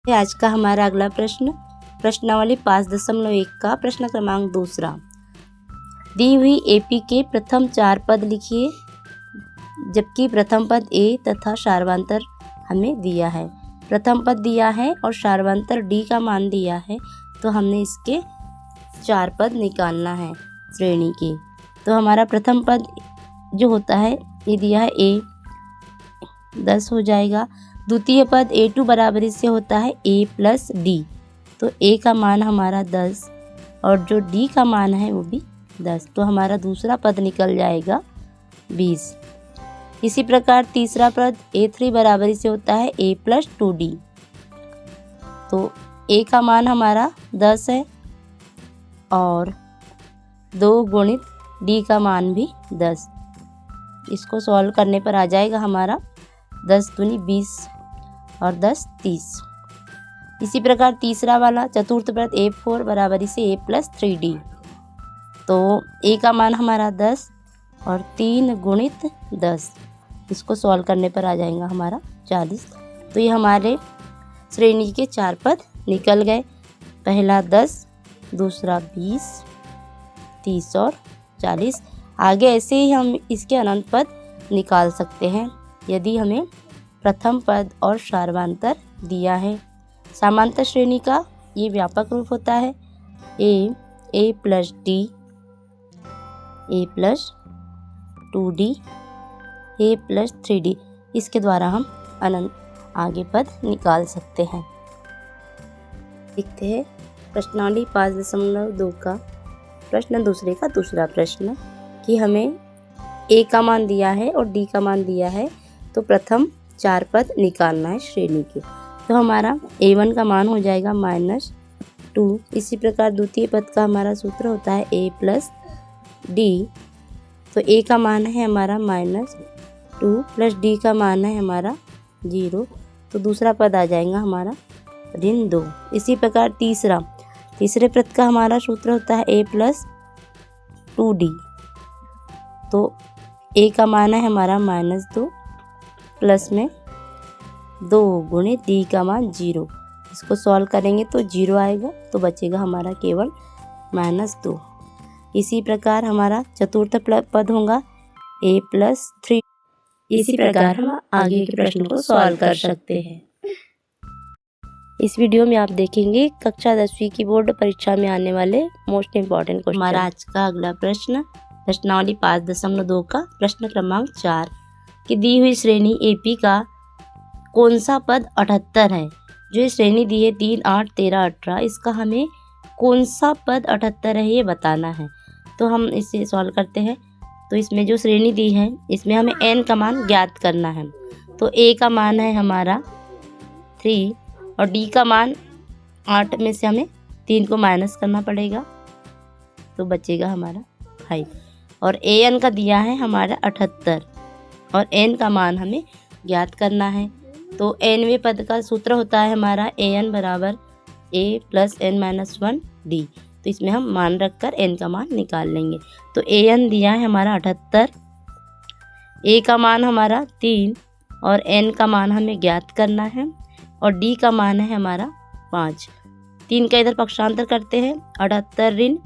आज का हमारा अगला प्रश्न प्रश्नावली 5.1 का प्रश्न क्रमांक दूसरा। दी हुई एपी के प्रथम 4 पद लिखिए, जबकि प्रथम पद ए तथा सार्वंतर हमें दिया है। प्रथम पद दिया है और सार्वंतर डी का मान दिया है, तो हमने इसके 4 पद निकालना है श्रेणी के। तो हमारा प्रथम पद जो होता है ये दिया है ए 10 हो जाएगा। द्वितीय पद A2 बराबरी से होता है A प्लस डी, तो A का मान हमारा 10 और जो D का मान है वो भी 10, तो हमारा दूसरा पद निकल जाएगा 20। इसी प्रकार तीसरा पद A3 बराबरी से होता है A प्लस 2D, तो A का मान हमारा 10 है और 2 गुणित D का मान भी 10। इसको सॉल्व करने पर आ जाएगा हमारा 10 दूनी 20 और 10 30। इसी प्रकार तीसरा वाला चतुर्थ पद A4 बराबरी से A प्लस 3D, तो A का मान हमारा 10 और 3 गुणित 10। इसको सॉल्व करने पर आ जाएगा हमारा 40। तो ये हमारे श्रेणी के 4 पद निकल गए। पहला 10, दूसरा 20, 30 और 40। आगे ऐसे ही हम इसके अनंत पद निकाल सकते हैं यदि हमें प्रथम पद और सार्वंतर दिया है। समांतर श्रेणी का ये व्यापक रूप होता है A plus D, A plus 2D, A plus 3D। इसके द्वारा हम अनंत आगे पद निकाल सकते हैं। देखते हैं प्रश्नावली 5.2 का प्रश्न दूसरे का दूसरा प्रश्न कि हमें A का मान दिया है और D का मान दिया है, तो प्रथम 4 पद निकालना है श्रेणी के। तो हमारा A1 का मान हो जाएगा -2। इसी प्रकार द्वितीय पद का हमारा सूत्र होता है A प्लस D, तो A का मान है हमारा -2 प्लस D का मान है हमारा 0, तो दूसरा पद आ जाएगा हमारा -2। इसी प्रकार तीसरे पद का हमारा सूत्र होता है A प्लस 2D, तो A का मान है हमारा -2 प्लस में 2 गुणित D का मान 0। इसको सॉल्व करेंगे तो 0 आएगा, तो बचेगा हमारा केवल -2। इसी प्रकार हमारा चतुर्थ पद होगा A प्लस 3। इसी प्रकार हम आगे के प्रश्न को सॉल्व कर सकते हैं। इस वीडियो में आप देखेंगे कक्षा 10वीं की बोर्ड परीक्षा में आने वाले मोस्ट इम्पॉर्टेंट क्वेश्चन। हमारा आज का अगला प्रश्न प्रश्नावली 5.2 का प्रश्न क्रमांक 4 कि दी हुई श्रेणी एपी का कौन सा पद 78 है। जो श्रेणी दी है 3, 8, 13, 18, इसका हमें कौन सा पद 78 है ये बताना है। तो हम इसे सॉल्व करते हैं। तो इसमें जो श्रेणी दी है इसमें हमें n का मान ज्ञात करना है। तो a का मान है हमारा 3 और d का मान 8 में से हमें 3 को माइनस करना पड़ेगा, तो बचेगा हमारा 5। और an का दिया है हमारा 78 और n का मान हमें ज्ञात करना है। तो nवें पद का सूत्र होता है हमारा an बराबर a प्लस n-1d, तो इसमें हम मान रखकर n का मान निकाल लेंगे। तो an दिया है हमारा 78, a का मान हमारा 3 और n का मान हमें ज्ञात करना है और d का मान है हमारा 5। 3 का इधर पक्षांतर करते हैं, 78 ऋण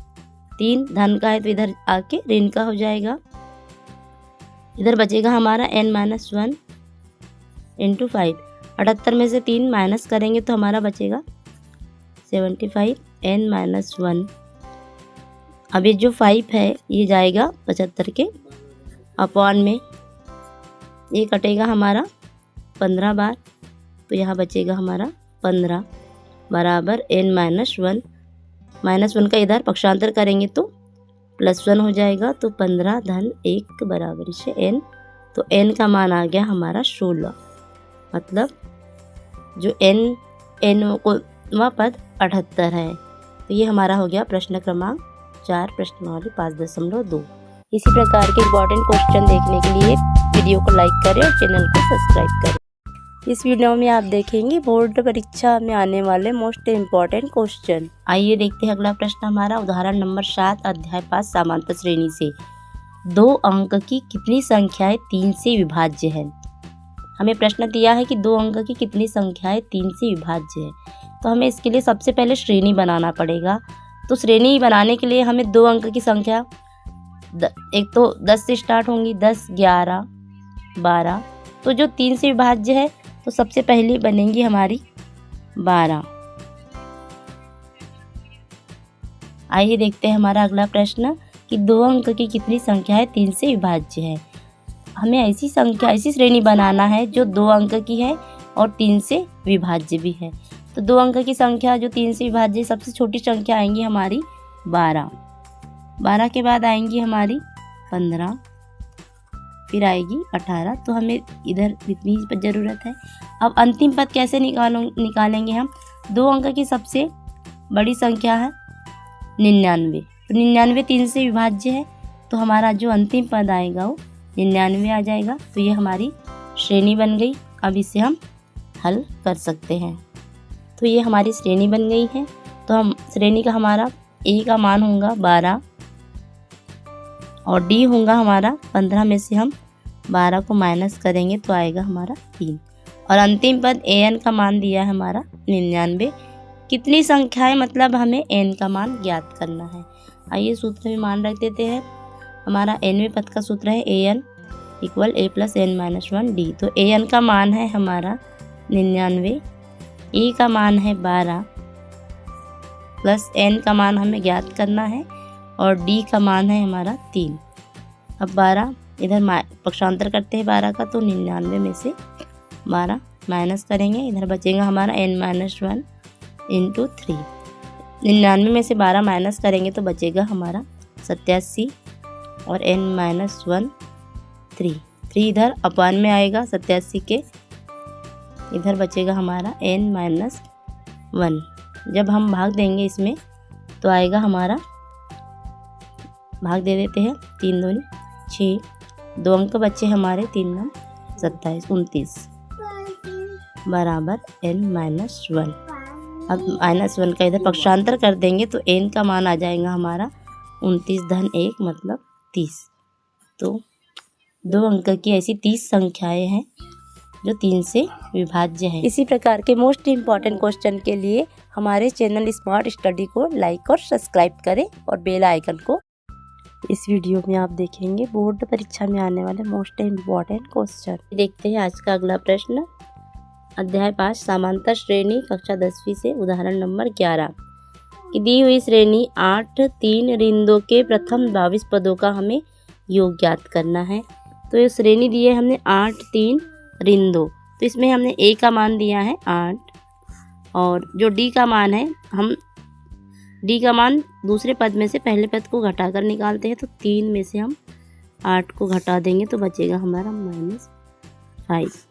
3 धन का है तो इधर आके ऋण का हो जाएगा। इधर बचेगा हमारा n-1 इंटू 5। 78 में से 3 माइनस करेंगे तो हमारा बचेगा 75 n-1। अब ये जो 5 है ये जाएगा 75 के अपॉन में, ये कटेगा हमारा 15 बार, तो यहाँ बचेगा हमारा 15 बराबर n-1। -1 का इधर पक्षांतर करेंगे तो +1 हो जाएगा, तो 15 धन 1 बराबर से n, तो n का मान आ गया हमारा 16। मतलब जो n को वह पद 78 है। तो ये हमारा हो गया प्रश्न क्रमांक 4 प्रश्नावली 5.2। इसी प्रकार के इम्पोर्टेंट क्वेश्चन देखने के लिए वीडियो को लाइक करें और चैनल को सब्सक्राइब करें। इस वीडियो में आप देखेंगे बोर्ड परीक्षा में आने वाले मोस्ट इम्पॉर्टेंट क्वेश्चन। आइए देखते हैं अगला प्रश्न हमारा उदाहरण नंबर 7 अध्याय 5 समांतर श्रेणी से 2 अंक की कितनी संख्याएं 3 से विभाज्य है। हमें प्रश्न दिया है कि 2 अंक की कितनी संख्याएं 3 से विभाज्य है। तो हमें इसके लिए सबसे पहले श्रेणी बनाना पड़ेगा। तो श्रेणी बनाने के लिए हमें 2 अंक की संख्या एक तो 10 से स्टार्ट होंगी, 10, 11, 12। तो जो 3 से विभाज्य है तो सबसे पहले बनेंगी हमारी 12। आइए देखते हैं हमारा अगला प्रश्न कि 2 अंक की कितनी संख्याएं 3 से विभाज्य है। हमें ऐसी श्रेणी बनाना है जो 2 अंक की है और 3 से विभाज्य भी है। तो 2 अंक की संख्या जो 3 से विभाज्य है, सबसे छोटी संख्या आएंगी हमारी 12। 12 के बाद आएंगी हमारी 15, फिर आएगी 18। तो हमें इधर इतनी ही ज़रूरत है। अब अंतिम पद कैसे निकालेंगे हम। 2 अंक की सबसे बड़ी संख्या है 99। तो 99 3 से विभाज्य है, तो हमारा जो अंतिम पद आएगा वो 99 आ जाएगा। तो ये हमारी श्रेणी बन गई। अब इसे हम हल कर सकते हैं। तो ये हमारी श्रेणी बन गई है। तो हम श्रेणी का हमारा ए का मान होगा 12 और डी होगा हमारा 15 में से हम 12 को माइनस करेंगे तो आएगा हमारा 3। और अंतिम पद ए एन का मान दिया है हमारा 99। कितनी संख्याएं मतलब हमें एन का मान ज्ञात करना है। आइए सूत्र में मान रख देते हैं। हमारा nवें पद का सूत्र है A N equal A plus N minus 1 D. तो ए एन का मान है हमारा 99, ए का मान है 12 प्लस एन का मान हमें ज्ञात करना है और डी का मान है हमारा 3। अब 12 इधर पक्षांतर करते हैं 12 का, तो 99 में से 12 माइनस करेंगे, इधर बचेगा हमारा n माइनस 1 इंटू 3। 99 में से 12 माइनस करेंगे तो बचेगा हमारा 87 और n माइनस 1 3 इधर अपान में आएगा 87 के, इधर बचेगा हमारा n माइनस 1। जब हम भाग देंगे इसमें तो आएगा हमारा, भाग दे देते हैं, 3 दूनी 6, 2 अंक बच्चे हमारे, 3 9 27 29 बराबर n माइनस 1। अब माइनस 1 का इधर पक्षांतर कर देंगे तो n का मान आ जाएगा हमारा 29 धन 1 मतलब 30। तो 2 अंक की ऐसी 30 संख्याएं हैं जो 3 से विभाज्य है। इसी प्रकार के मोस्ट इम्पॉर्टेंट क्वेश्चन के लिए हमारे चैनल स्मार्ट स्टडी को लाइक और सब्सक्राइब करें और बेल आइकन को। इस वीडियो में आप देखेंगे बोर्ड परीक्षा में आने वाले मोस्ट इम्पॉर्टेंट क्वेश्चन। देखते हैं आज का अगला प्रश्न। अध्याय 5 समांतर श्रेणी कक्षा 10वीं से उदाहरण नंबर 11 कि दी हुई श्रेणी 8 3 रिंदों के प्रथम 22 पदों का हमें योग ज्ञात करना है। तो ये श्रेणी दी है हमने 8 3 रिंदों, तो इसमें हमने ए का मान दिया है 8 और जो डी का मान है, हम डी का मान दूसरे पद में से पहले पद को घटाकर निकालते हैं। तो 3 में से हम 8 को घटा देंगे तो बचेगा हमारा -5।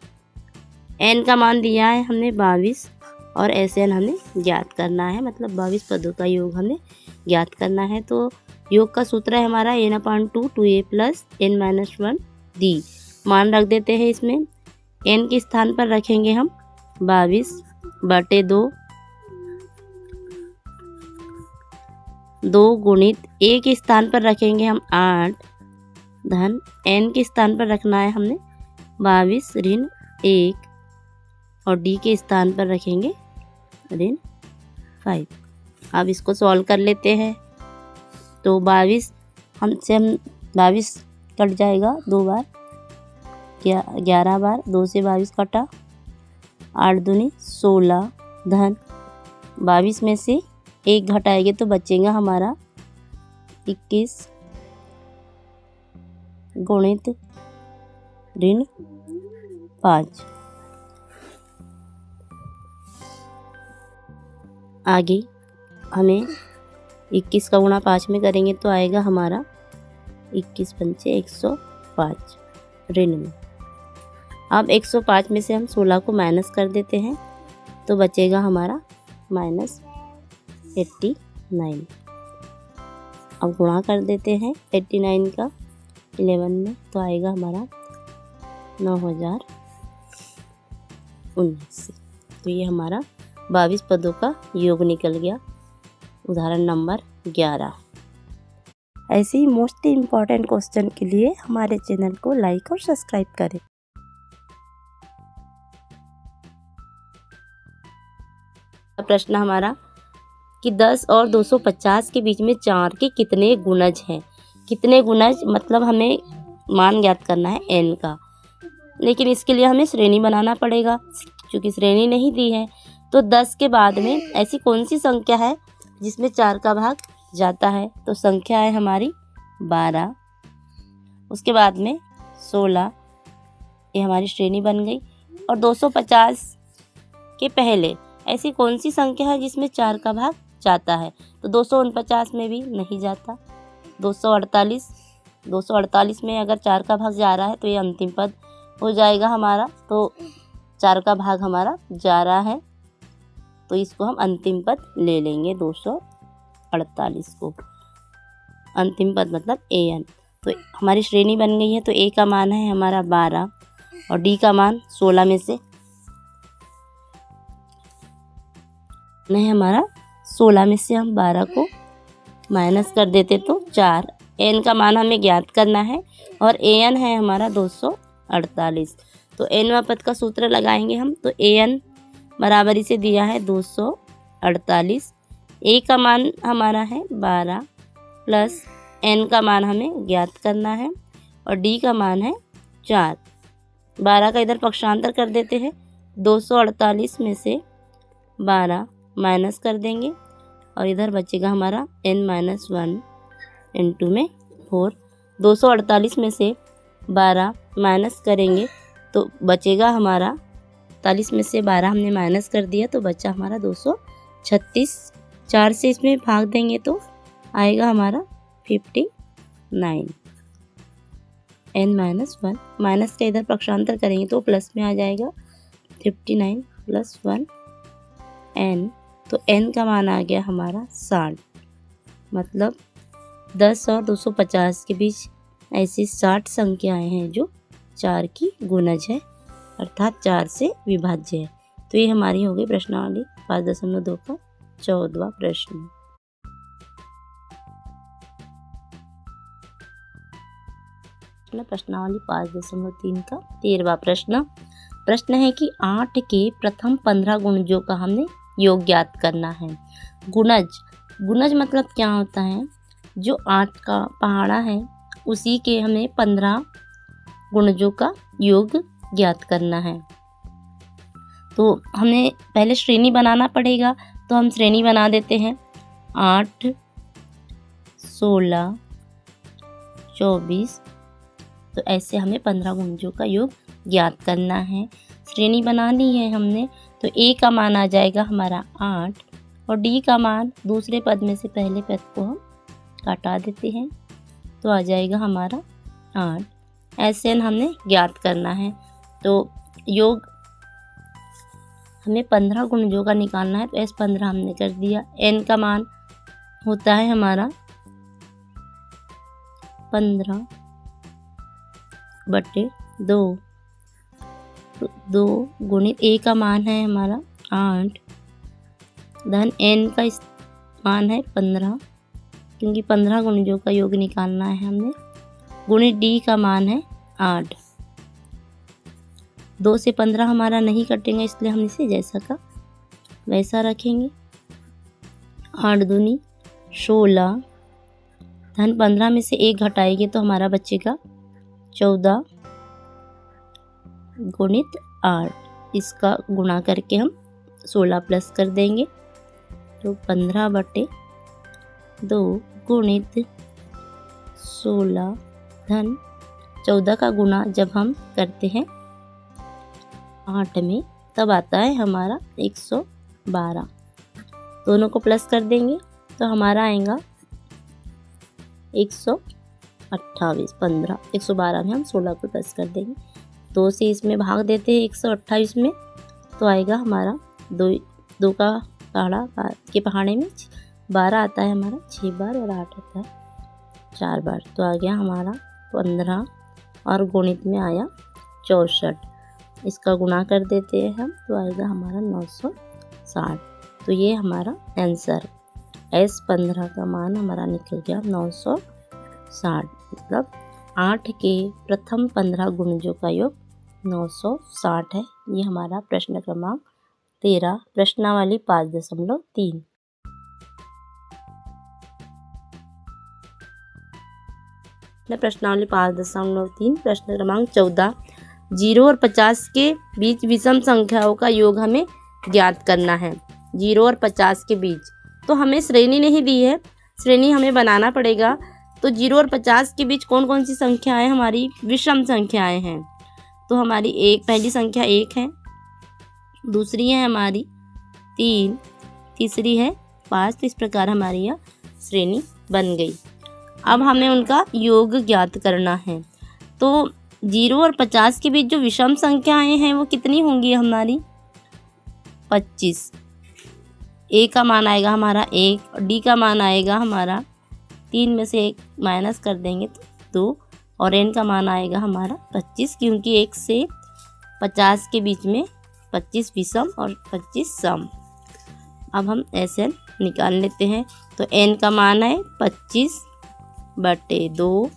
एन का मान दिया है हमने 22 और एस एन हमें ज्ञात करना है, मतलब 22 पदों का योग हमें ज्ञात करना है। तो योग का सूत्र है हमारा n/2 2a plus n minus 1 D. मान रख देते हैं इसमें, n के स्थान पर रखेंगे हम 22/2, 2 गुणित a के स्थान पर रखेंगे हम 8 धन n के स्थान पर रखना है हमने 22 ऋण 1 और d के स्थान पर रखेंगे ऋण 5। अब इसको सॉल्व कर लेते हैं। तो 22 हमसे 22 कट जाएगा 2 बार, 11 बार, 2 से 22 कटा, 8 दूनी 16 धन 22 में से 1 घटाएंगे तो बचेगा हमारा 21 गुणित ऋण 5। आगे हमें 21 का गुणा 5 में करेंगे तो आएगा हमारा 21 पंचे 105 ऋण में। अब 105 में से हम 16 को माइनस कर देते हैं तो बचेगा हमारा -89। अब गुणा कर देते हैं 89 का 11 में तो आएगा हमारा 9019। तो ये हमारा 22 पदों का योग निकल गया। उदाहरण नंबर 11। ऐसे ही मोस्ट इम्पॉर्टेंट क्वेश्चन के लिए हमारे चैनल को लाइक और सब्सक्राइब करें। प्रश्न हमारा कि 10 और 250 के बीच में 4 के कितने गुणज हैं। कितने गुणज मतलब हमें मान ज्ञात करना है n का, लेकिन इसके लिए हमें श्रेणी बनाना पड़ेगा क्योंकि श्रेणी नहीं दी है। तो 10 के बाद में ऐसी कौन सी संख्या है जिसमें 4 का भाग जाता है, तो संख्या है हमारी 12। उसके बाद में 16, ये हमारी श्रेणी बन गई। और 250 के पहले ऐसी कौन सी संख्या है जिसमें 4 का भाग जाता है, तो 249 में भी नहीं जाता। 248 में अगर 4 का भाग जा रहा है तो ये अंतिम पद हो जाएगा हमारा, तो 4 का भाग हमारा जा रहा है तो इसको हम अंतिम पद ले लेंगे 248 को। अंतिम पद मतलब an। तो हमारी श्रेणी बन गई है। तो a का मान है हमारा 12 और d का मान 16 में से नहीं, हमारा 16 में से हम 12 को माइनस कर देते तो 4। n का मान हमें ज्ञात करना है और an है हमारा 248। तो nवां पद का सूत्र लगाएंगे हम। तो an बराबरी से दिया है 248। a का मान हमारा है 12 प्लस n का मान हमें ज्ञात करना है और d का मान है 4। 12 का इधर पक्षांतर कर देते हैं। 248 में से 12 माइनस कर देंगे और इधर बचेगा हमारा n-1 इंटू में 4। 248 में से 12 माइनस करेंगे तो बचेगा हमारा 48 में से 12 हमने माइनस कर दिया तो बचा हमारा 236। 4 से इसमें भाग देंगे तो आएगा हमारा 59। n-1 माइनस का इधर पक्षांतर करेंगे तो प्लस में आ जाएगा 59 प्लस 1 n। तो n का मान आ गया हमारा 60। मतलब 10 और 250 के बीच ऐसी 60 संख्याएं हैं जो 4 की गुणज है अर्थात 4 से विभाज्य है। तो ये हमारी हो गई प्रश्नावली 5.2 का 14वां प्रश्न। प्रश्नावली 5.3 का 13वां प्रश्न है कि 8 के प्रथम 15 गुणजों का हमने योग ज्ञात करना है। गुणज मतलब क्या होता है, जो 8 का पहाड़ा है उसी के हमें 15 गुणजों का योग ज्ञात करना है। तो हमें पहले श्रेणी बनाना पड़ेगा, तो हम श्रेणी बना देते हैं। 8, 16, 24, तो ऐसे हमें 15 गुणजों का योग ज्ञात करना है। श्रेणी बना ली है हमने, तो a का मान आ जाएगा हमारा 8 और d का मान दूसरे पद में से पहले पद को हम काटा देते हैं तो आ जाएगा हमारा 8। ऐसे हमने ज्ञात करना है। तो योग हमें 15 गुणजों का निकालना है, तो ऐसे 15 हमने कर दिया। n का मान होता है हमारा 15/2। तो 2 गुणित a का मान है हमारा 8 धन n का मान है 15, क्योंकि 15 गुणजों का योग निकालना है हमने, गुणित d का मान है 8। 2 से 15 हमारा नहीं कटेंगे, इसलिए हम इसे जैसा का वैसा रखेंगे। 8 दूनी 16 धन 15 में से 1 घटाएंगे तो हमारा बचेगा 14 गुणित 8। इसका गुणा करके हम 16 प्लस कर देंगे तो 15/2 गुणित 16 धन 14 का गुणा जब हम करते हैं 8 में तब आता है हमारा 112। दोनों को प्लस कर देंगे तो हमारा आएगा 128। 15 112 में हम 16 को प्लस कर देंगे। 2 से इसमें भाग देते हैं 128 में तो आएगा हमारा 2 का पहाड़ा के पहाड़े में 12 आता है हमारा 6 बार और 8 आता है 4 बार। तो आ गया हमारा 15 और गुणित में आया 64। इसका गुणा कर देते हैं हम तो आएगा हमारा 960। तो ये हमारा आंसर S15 का मान हमारा निकल गया 960। मतलब 8 के प्रथम 15 गुणजों का योग 960 है। ये हमारा प्रश्न क्रमांक 13 प्रश्नावली 5.3। प्रश्नावली 5.3 प्रश्न क्रमांक 14। 0 और 50 के बीच विषम संख्याओं का योग हमें ज्ञात करना है। 0 और 50 के बीच, तो हमें श्रेणी नहीं दी है, श्रेणी हमें बनाना पड़ेगा। तो 0 और 50 के बीच कौन कौन सी संख्याएं हमारी विषम संख्याएं हैं? तो हमारी पहली संख्या 1 है, दूसरी है हमारी 3, तीसरी है 5। तो इस प्रकार हमारी यह श्रेणी बन गई। अब हमें उनका योग ज्ञात करना है। तो 0 और 50 के बीच जो विषम संख्याएं हैं वो कितनी होंगी हमारी? 25। ए का मान आएगा हमारा 1 और डी का मान आएगा हमारा 3 में से 1 माइनस कर देंगे तो 2 और एन का मान आएगा हमारा 25, क्योंकि 1 से 50 के बीच में 25 विषम और 25 सम। अब हम ऐसे निकाल लेते हैं। तो एन का मान है 25/2,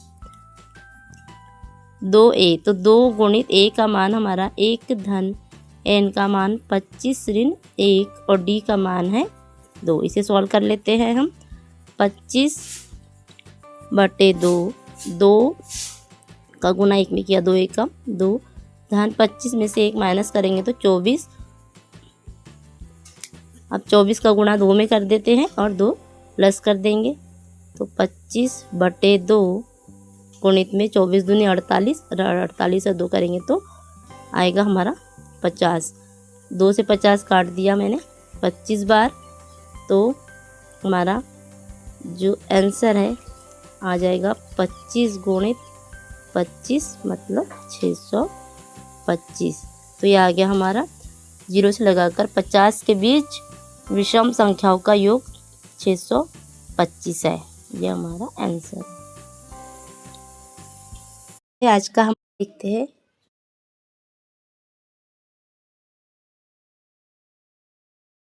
2a, तो 2 गुणित a का मान हमारा 1 धन n का मान 25 ऋण 1 और d का मान है 2। इसे सॉल्व कर लेते हैं हम। 25/2, 2 का गुना 1 में किया, 2 एकम 2 धन 25 में से 1 माइनस करेंगे तो 24। अब 24 का गुणा 2 में कर देते हैं और 2 प्लस कर देंगे। तो 25/2 गुणित में 24 दूनी 48, 48 से 2 करेंगे तो आएगा हमारा 50। 2 से 50 काट दिया मैंने 25 बार, तो हमारा जो आंसर है आ जाएगा 25 गुणित 25 मतलब 625। तो ये आ गया हमारा 0 से लगाकर 50 के बीच विषम संख्याओं का योग 625 है। यह हमारा आंसर है। आज का हम देखते हैं